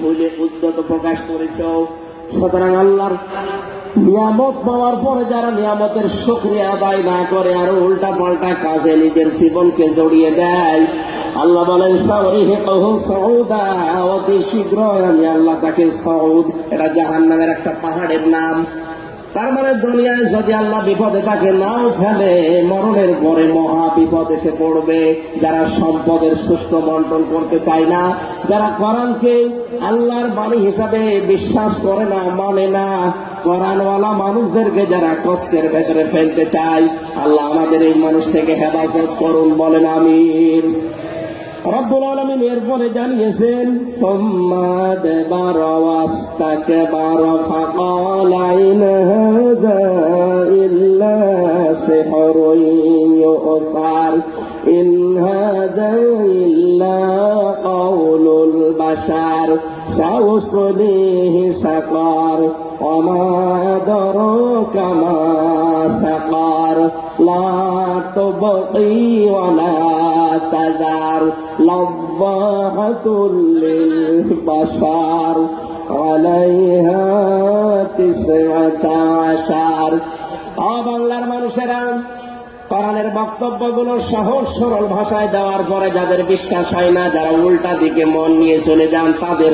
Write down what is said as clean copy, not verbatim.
হইলে উদ্যত প্রকাশ করেছ। সুতরাং আল্লাহর নিয়ামত পাওয়ার পরে যারা নিয়ামতের শুকরিয়া আদায় না করে আর উল্টা পাল্টা কাজে নিজের জীবনকে জড়িয়ে দেয়, আল্লাহ বলেন সাউরিহিকুহু সাউদা, অতি শীঘ্র আমি আল্লাহ তাকে সাউদ, এটা জাহান্নামের একটা পাহাড়ের নাম। তার মানে দুনিয়ায় যদি আল্লাহ বিপদে তাকে নাও ফেলে, মরণের পরে মহা বিপদ এসে পড়বে। যারা সম্পদের সুষ্ঠু বন্টন করতে চায় না, যারা কোরআনকে আল্লাহর বাণী হিসাবে বিশ্বাস করে না, মানে না, কোরআনওয়ালা মানুষদেরকে যারা কষ্টের ভেতরে ফেলতে চায়, আল্লাহ আমাদের এই মানুষ থেকে হেফাজত করুন, বলেন আমিন। রব্বুল আলামিন এরপরে জানিয়েছেন সুম্মা আদবারা ওয়াস্তাকবারা ফাকালা ইন হাযা ইল্লা সিহরুন ইউসার ইন হাযা ইল্লা কাওলুল বাশার সাউসলিহি সাকার ওয়া মা আদরাকা মা সাকার লা তুবকি ওয়া লা তাযার লাওয়াহাতুল লিল বাশার আলাইহা 19। বাংলার মানুষেরা, কোরআনের বক্তব্যগুলো সহজ সরল ভাষায় দেওয়ার পরে যাদের বিশ্বাস হয় না, যারা উল্টা দিকে মন নিয়ে চলে যান, তাদের